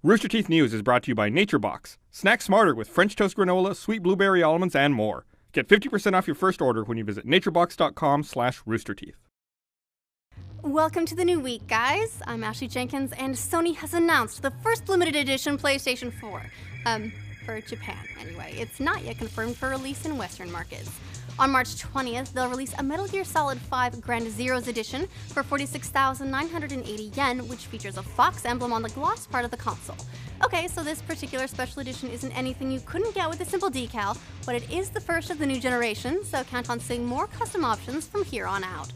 Rooster Teeth News is brought to you by NatureBox. Snack smarter with French toast granola, sweet blueberry almonds, and more. Get 50% off your first order when you visit naturebox.com/roosterteeth. Welcome to the new week, guys. I'm Ashley Jenkins, and Sony has announced the first limited edition PlayStation 4. For Japan, anyway. It's not yet confirmed for release in Western markets. On March 20th, they'll release a Metal Gear Solid 5 Grand Zeroes edition for 46,980 yen, which features a fox emblem on the gloss part of the console. Okay, so this particular special edition isn't anything you couldn't get with a simple decal, but it is the first of the new generation, so count on seeing more custom options from here on out.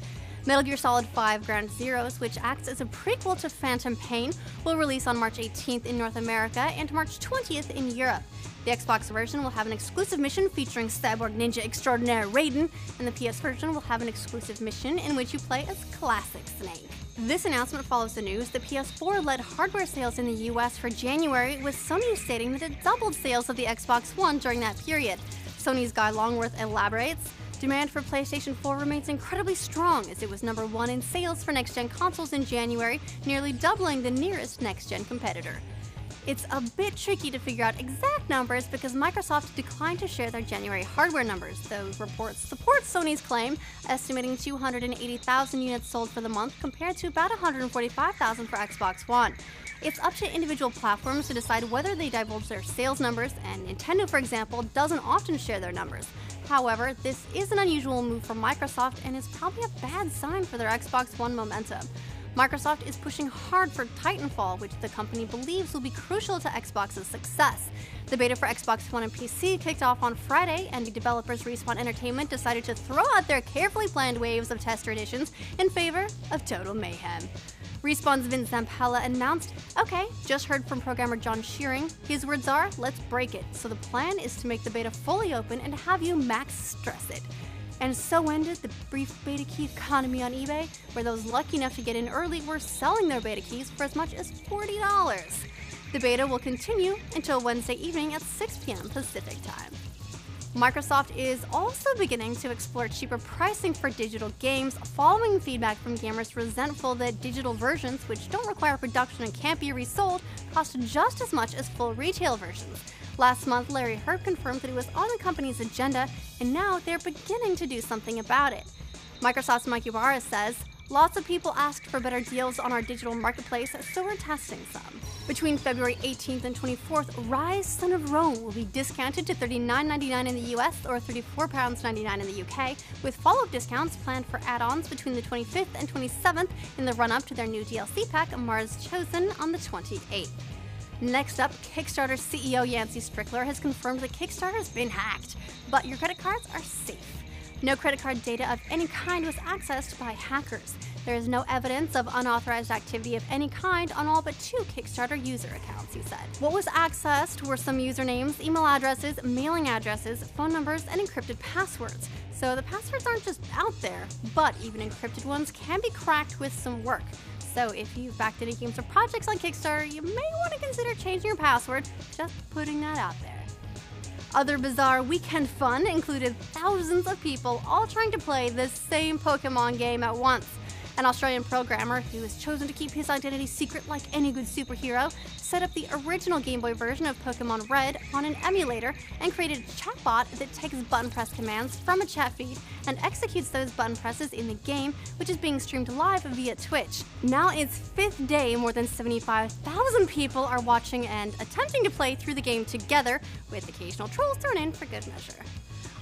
Metal Gear Solid 5 Grand Zeroes, which acts as a prequel to Phantom Pain, will release on March 18th in North America and March 20th in Europe. The Xbox version will have an exclusive mission featuring cyborg ninja extraordinaire Raiden, and the PS version will have an exclusive mission in which you play as classic Snake. This announcement follows the news that PS4 led hardware sales in the US for January, with Sony stating that it doubled sales of the Xbox One during that period. Sony's Guy Longworth elaborates, "Demand for PlayStation 4 remains incredibly strong, as it was number one in sales for next-gen consoles in January, nearly doubling the nearest next-gen competitor." It's a bit tricky to figure out exact numbers because Microsoft declined to share their January hardware numbers, though reports support Sony's claim, estimating 280,000 units sold for the month compared to about 145,000 for Xbox One. It's up to individual platforms to decide whether they divulge their sales numbers, and Nintendo, for example, doesn't often share their numbers. However, this is an unusual move from Microsoft and is probably a bad sign for their Xbox One momentum. Microsoft is pushing hard for Titanfall, which the company believes will be crucial to Xbox's success. The beta for Xbox One and PC kicked off on Friday, and the developers Respawn Entertainment decided to throw out their carefully planned waves of tester editions in favor of total mayhem. Respawn's Vince Zampella announced, "Okay, just heard from programmer John Shearing. His words are, let's break it. So the plan is to make the beta fully open and have you max stress it." And so ended the brief beta key economy on eBay, where those lucky enough to get in early were selling their beta keys for as much as $40. The beta will continue until Wednesday evening at 6 p.m. Pacific time. Microsoft is also beginning to explore cheaper pricing for digital games, following feedback from gamers resentful that digital versions, which don't require production and can't be resold, cost just as much as full retail versions. Last month, Larry Hryb confirmed that it was on the company's agenda, and now they're beginning to do something about it. Microsoft's Mike Ybarra says, "Lots of people asked for better deals on our digital marketplace, so we're testing some." Between February 18th and 24th, Rise Son of Rome will be discounted to $39.99 in the US or £34.99 in the UK, with follow-up discounts planned for add-ons between the 25th and 27th in the run-up to their new DLC pack, Mars Chosen, on the 28th. Next up, Kickstarter CEO Yancey Strickler has confirmed that Kickstarter has been hacked, but your credit cards are safe. No credit card data of any kind was accessed by hackers. There is no evidence of unauthorized activity of any kind on all but 2 Kickstarter user accounts, he said. What was accessed were some usernames, email addresses, mailing addresses, phone numbers, and encrypted passwords. So the passwords aren't just out there, but even encrypted ones can be cracked with some work. So if you've backed any games or projects on Kickstarter, you may want to consider changing your password, just putting that out there. Other bizarre weekend fun included thousands of people all trying to play the same Pokemon game at once. An Australian programmer, who has chosen to keep his identity secret like any good superhero, set up the original Game Boy version of Pokemon Red on an emulator and created a chatbot that takes button press commands from a chat feed and executes those button presses in the game, which is being streamed live via Twitch. Now in its 5th day, more than 75,000 people are watching and attempting to play through the game together, with occasional trolls thrown in for good measure.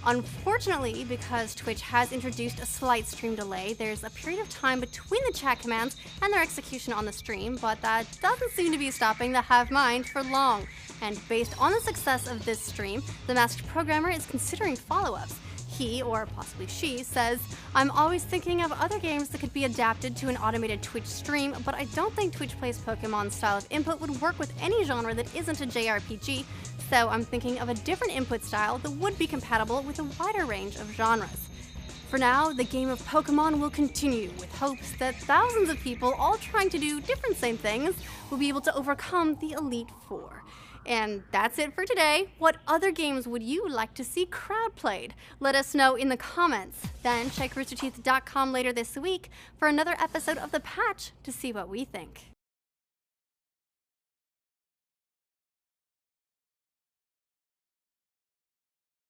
Unfortunately, because Twitch has introduced a slight stream delay, there's a period of time between the chat commands and their execution on the stream, but that doesn't seem to be stopping the hive mind for long. And based on the success of this stream, the masked programmer is considering follow-ups. He, or possibly she, says, "I'm always thinking of other games that could be adapted to an automated Twitch stream, but I don't think Twitch Plays Pokemon style of input would work with any genre that isn't a JRPG, so I'm thinking of a different input style that would be compatible with a wider range of genres." For now, the game of Pokemon will continue, with hopes that thousands of people all trying to do different same things will be able to overcome the Elite Four. And that's it for today. What other games would you like to see crowd played? Let us know in the comments. Then check roosterteeth.com later this week for another episode of The Patch to see what we think.